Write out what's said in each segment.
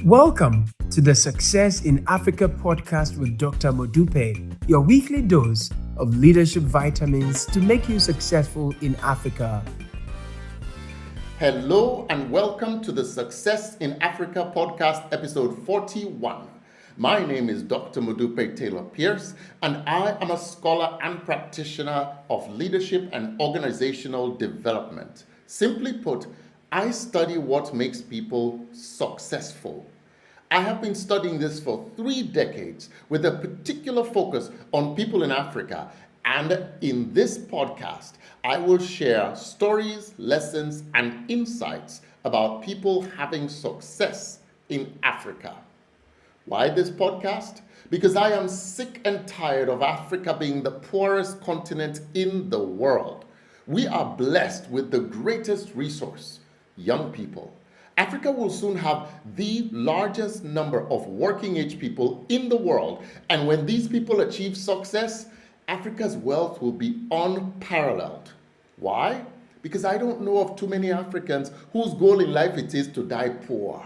Welcome to the Success in Africa podcast with Dr. Modupe, your weekly dose of leadership vitamins to make you successful in Africa. Hello and welcome to the Success in Africa podcast, episode 41. My name is Dr. Modupe Taylor Pierce, and I am a scholar and practitioner of leadership and organizational development. Simply put, I study what makes people successful. I have been studying this for 3 decades with a particular focus on people in Africa. And in this podcast, I will share stories, lessons, and insights about people having success in Africa. Why this podcast? Because I am sick and tired of Africa being the poorest continent in the world. We are blessed with the greatest resource, young people. Africa will soon have the largest number of working age people in the world. And when these people achieve success, Africa's wealth will be unparalleled. Why? Because I don't know of too many Africans whose goal in life it is to die poor.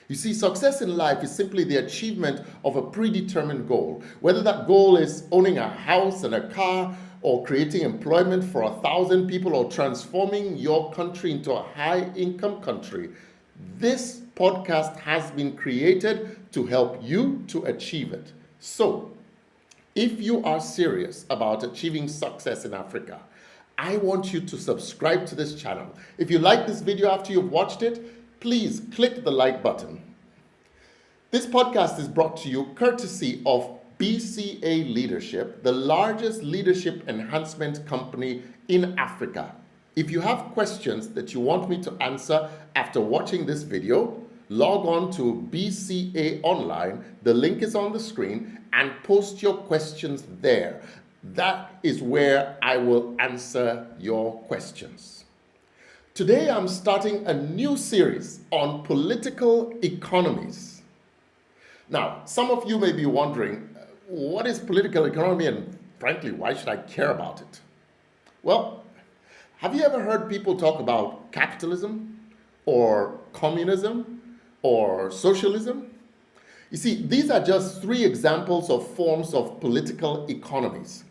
You see, success in life is simply the achievement of a predetermined goal. Whether that goal is owning a house and a car, or creating employment for 1,000 people, or transforming your country into a high-income country, this podcast has been created to help you to achieve it. So, if you are serious about achieving success in Africa, I want you to subscribe to this channel. If you like this video after you've watched it, please click the like button. This podcast is brought to you courtesy of BCA Leadership, the largest leadership enhancement company in Africa. If you have questions that you want me to answer after watching this video, log on to BCA Online, the link is on the screen, and post your questions there. That is where I will answer your questions. Today I'm starting a new series on political economies. Now, some of you may be wondering, what is political economy, and frankly, why should I care about it? Well, have you ever heard people talk about capitalism or communism or socialism? You see, these are just 3 examples of forms of political economies.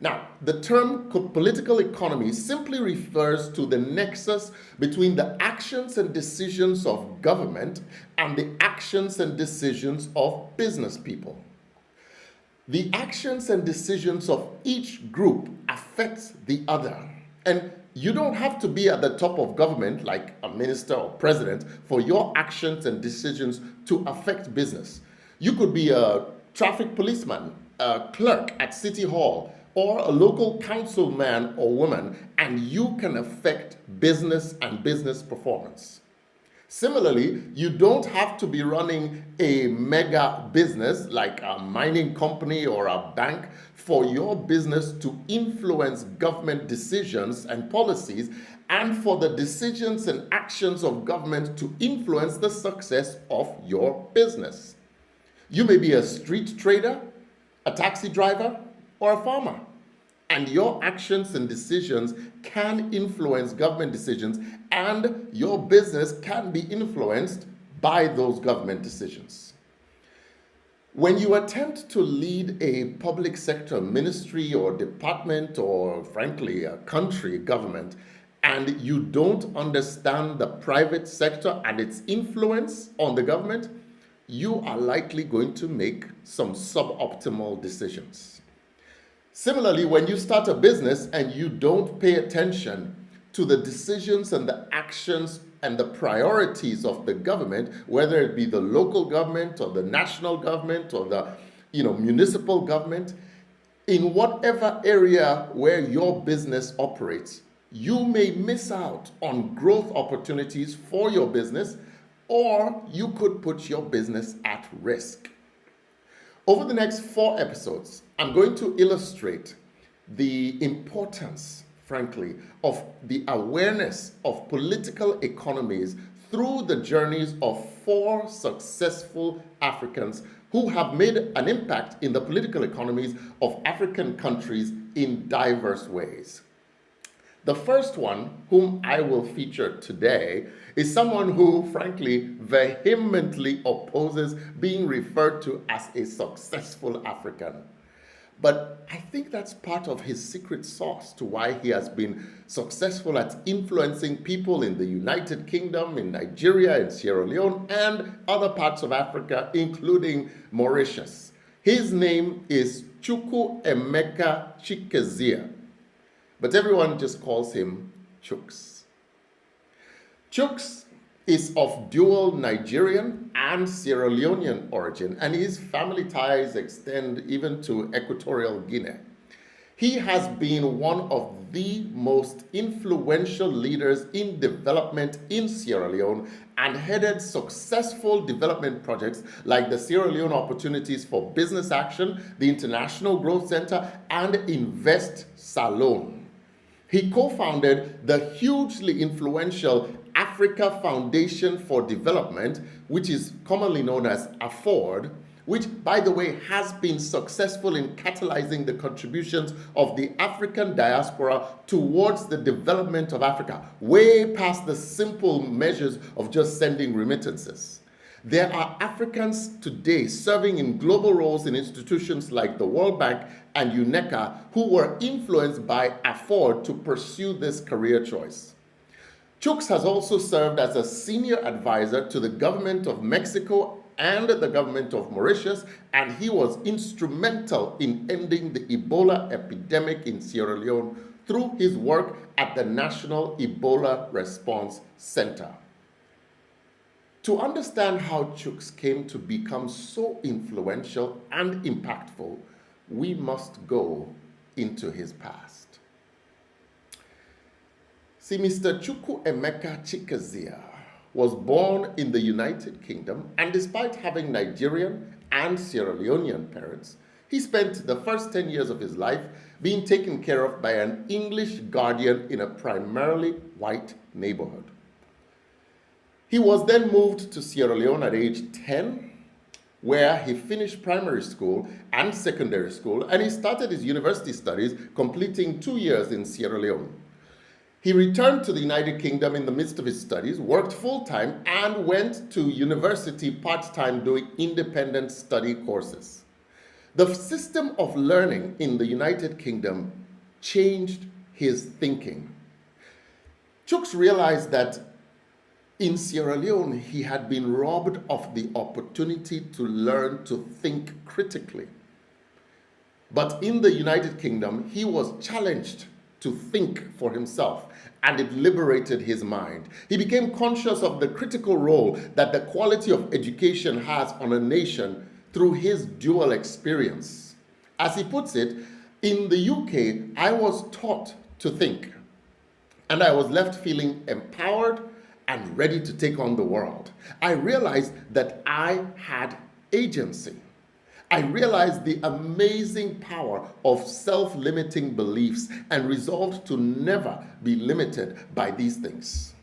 Now, the term political economy simply refers to the nexus between the actions and decisions of government and the actions and decisions of business people. The actions and decisions of each group affects the other. And you don't have to be at the top of government like a minister or president for your actions and decisions to affect business. You could be a traffic policeman, a clerk at City Hall, or a local councilman or woman, and you can affect business and business performance. Similarly, you don't have to be running a mega business like a mining company or a bank for your business to influence government decisions and policies, and for the decisions and actions of government to influence the success of your business. You may be a street trader, a taxi driver, or a farmer, and your actions and decisions can influence government decisions, and your business can be influenced by those government decisions. When you attempt to lead a public sector ministry or department, or frankly a country government, and you don't understand the private sector and its influence on the government, you are likely going to make some suboptimal decisions. Similarly, when you start a business and you don't pay attention to the decisions and the actions and the priorities of the government, whether it be the local government or the national government or the municipal government, in whatever area where your business operates, you may miss out on growth opportunities for your business, or you could put your business at risk. Over the next 4 episodes, I'm going to illustrate the importance, frankly, of the awareness of political economies through the journeys of 4 successful Africans who have made an impact in the political economies of African countries in diverse ways. The first one, whom I will feature today, is someone who, frankly, vehemently opposes being referred to as a successful African. But I think that's part of his secret sauce to why he has been successful at influencing people in the United Kingdom, in Nigeria, in Sierra Leone, and other parts of Africa, including Mauritius. His name is Chukwu-Emeka Chikezie, but everyone just calls him Chuks. Chuks is of dual Nigerian and Sierra Leonean origin, and his family ties extend even to Equatorial Guinea. He has been one of the most influential leaders in development in Sierra Leone and headed successful development projects like the Sierra Leone Opportunities for Business Action, the International Growth Center, and Invest Salone. He co-founded the hugely influential Africa Foundation for Development, which is commonly known as AFFORD, which, by the way, has been successful in catalyzing the contributions of the African diaspora towards the development of Africa, way past the simple measures of just sending remittances. There are Africans today serving in global roles in institutions like the World Bank and UNECA who were influenced by AFFORD to pursue this career choice. Chuks has also served as a senior advisor to the government of Mexico and the government of Mauritius, and he was instrumental in ending the Ebola epidemic in Sierra Leone through his work at the National Ebola Response Center. To understand how Chuks came to become so influential and impactful, we must go into his past. See, Mr. Chukwu-Emeka Chikezie was born in the United Kingdom, and despite having Nigerian and Sierra Leonean parents, he spent the first 10 years of his life being taken care of by an English guardian in a primarily white neighborhood. He was then moved to Sierra Leone at age 10, where he finished primary school and secondary school, and he started his university studies, completing 2 years in Sierra Leone. He returned to the United Kingdom in the midst of his studies, worked full-time, and went to university part-time doing independent study courses. The system of learning in the United Kingdom changed his thinking. Chuks realized that in Sierra Leone, he had been robbed of the opportunity to learn to think critically. But in the United Kingdom, he was challenged to think for himself, and it liberated his mind. He became conscious of the critical role that the quality of education has on a nation through his dual experience. As he puts it, in the UK, I was taught to think, and I was left feeling empowered and ready to take on the world. I realized that I had agency. I realized the amazing power of self-limiting beliefs and resolved to never be limited by these things.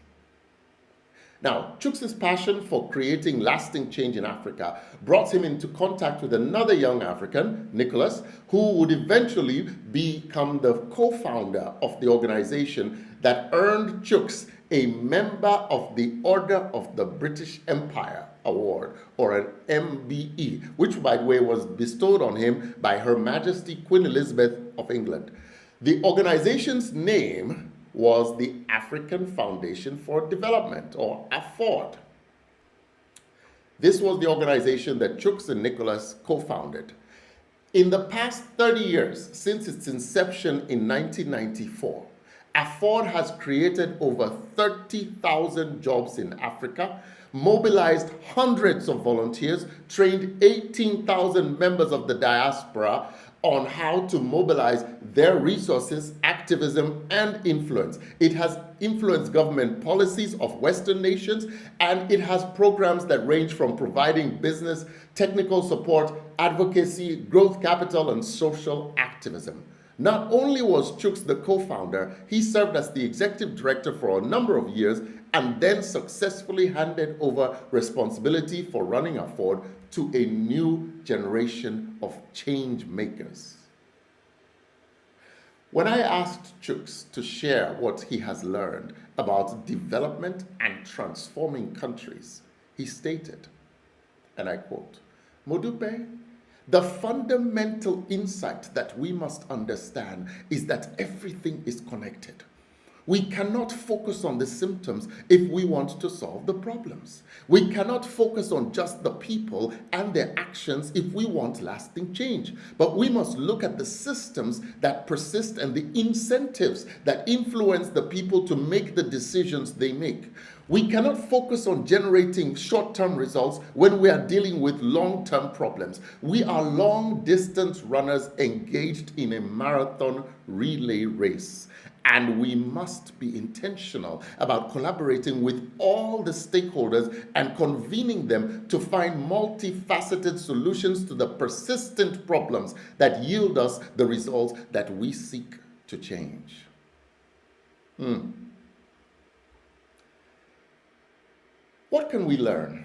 Now, Chuks' passion for creating lasting change in Africa brought him into contact with another young African, Nicholas, who would eventually become the co-founder of the organization that earned Chuks a member of the Order of the British Empire Award, or an MBE, which, by the way, was bestowed on him by Her Majesty Queen Elizabeth of England. The organization's name was the African Foundation for Development, or AFFORD. This was the organization that Chuks and Nicholas co-founded. In the past 30 years, since its inception in 1994, AFFORD has created over 30,000 jobs in Africa, mobilized hundreds of volunteers, trained 18,000 members of the diaspora on how to mobilize their resources, activism, and influence. It has influenced government policies of Western nations, and it has programs that range from providing business, technical support, advocacy, growth capital, and social activism. Not only was Chuks the co-founder, he served as the executive director for a number of years and then successfully handed over responsibility for running AFFORD to a new generation of change makers. When I asked Chooks to share what he has learned about development and transforming countries, he stated, and I quote, "Modupe, the fundamental insight that we must understand is that everything is connected. We cannot focus on the symptoms if we want to solve the problems. We cannot focus on just the people and their actions if we want lasting change. But we must look at the systems that persist and the incentives that influence the people to make the decisions they make. We cannot focus on generating short-term results when we are dealing with long-term problems. We are long-distance runners engaged in a marathon relay race. And we must be intentional about collaborating with all the stakeholders and convening them to find multifaceted solutions to the persistent problems that yield us the results that we seek to change." What can we learn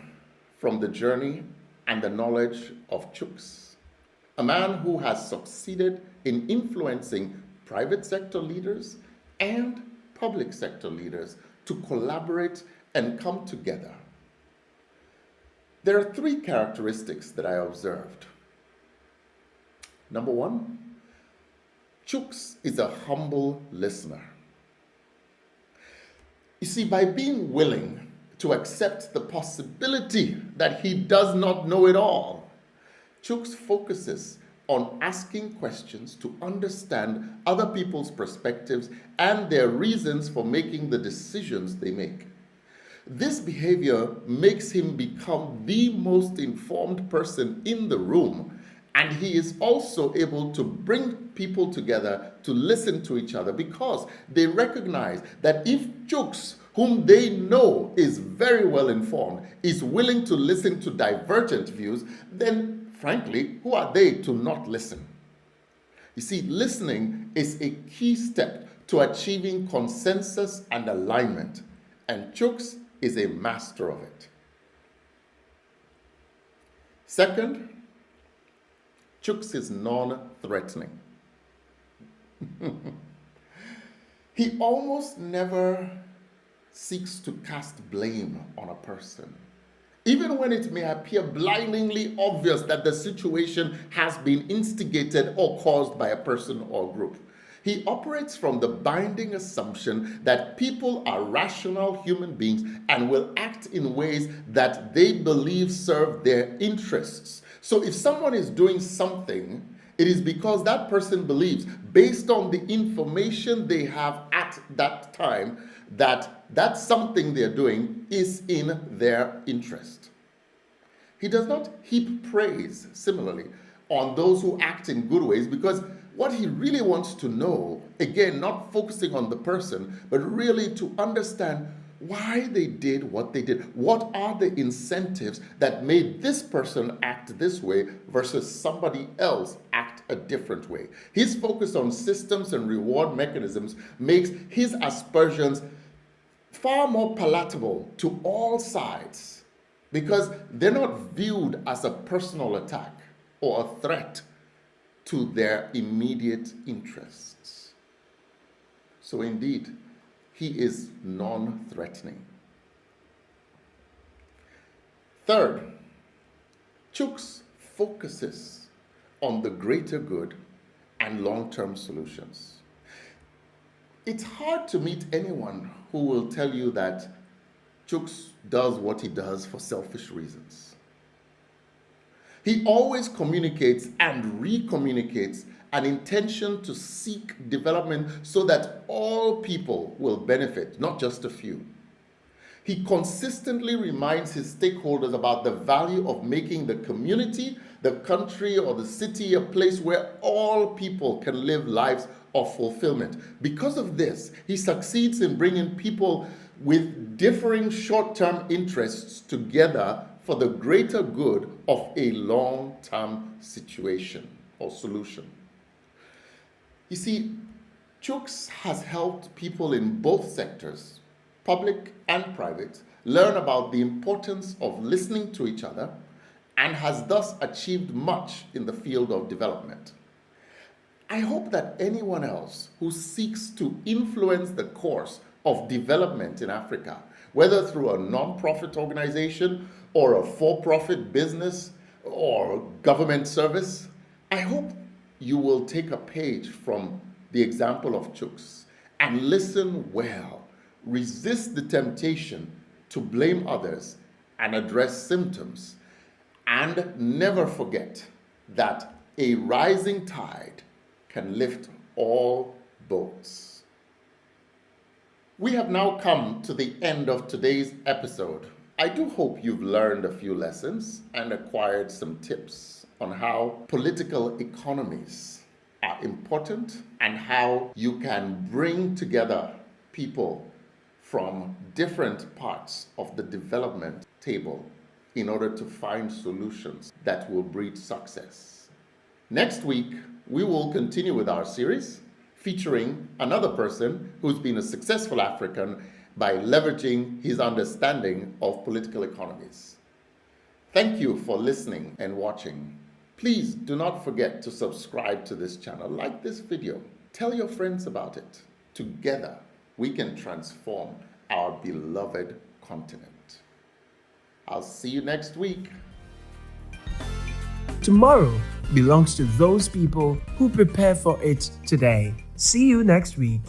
from the journey and the knowledge of Chooks, a man who has succeeded in influencing private sector leaders and public sector leaders to collaborate and come together? There are three characteristics that I observed. Number one, Chooks is a humble listener. You see, by being willing to accept the possibility that he does not know it all, Chooks focuses on asking questions to understand other people's perspectives and their reasons for making the decisions they make. This behavior makes him become the most informed person in the room, and he is also able to bring people together to listen to each other because they recognize that if Chooks, whom they know is very well informed, is willing to listen to divergent views, then frankly, who are they to not listen? You see, listening is a key step to achieving consensus and alignment, and Chooks is a master of it. Second, Chooks is non-threatening. He almost never seeks to cast blame on a person, even when it may appear blindingly obvious that the situation has been instigated or caused by a person or group. He operates from the binding assumption that people are rational human beings and will act in ways that they believe serve their interests. So if someone is doing something, it is because that person believes, based on the information they have at that time, that something they're doing is in their interest. He does not heap praise, similarly, on those who act in good ways, because what he really wants to know, again, not focusing on the person, but really to understand why they did what they did. What are the incentives that made this person act this way versus somebody else act a different way? His focus on systems and reward mechanisms makes his aspersions far more palatable to all sides because they're not viewed as a personal attack or a threat to their immediate interests. So indeed, he is non-threatening. Third, Chooks focuses on the greater good and long-term solutions. It's hard to meet anyone who will tell you that Chooks does what he does for selfish reasons. He always communicates and re-communicates an intention to seek development so that all people will benefit, not just a few. He consistently reminds his stakeholders about the value of making the community, the country, or the city a place where all people can live lives of fulfillment. Because of this, he succeeds in bringing people with differing short-term interests together for the greater good of a long-term situation or solution. You see, Chooks has helped people in both sectors, public and private, learn about the importance of listening to each other and has thus achieved much in the field of development. I hope that anyone else who seeks to influence the course of development in Africa, whether through a non-profit organization or a for-profit business or government service, I hope you will take a page from the example of Chuks and listen well, resist the temptation to blame others and address symptoms, and never forget that a rising tide can lift all boats. We have now come to the end of today's episode. I do hope you've learned a few lessons and acquired some tips on how political economies are important and how you can bring together people from different parts of the development table in order to find solutions that will breed success. Next week, we will continue with our series featuring another person who's been a successful African by leveraging his understanding of political economies. Thank you for listening and watching. Please do not forget to subscribe to this channel, like this video, tell your friends about it. Together, we can transform our beloved continent. I'll see you next week. Tomorrow belongs to those people who prepare for it today. See you next week.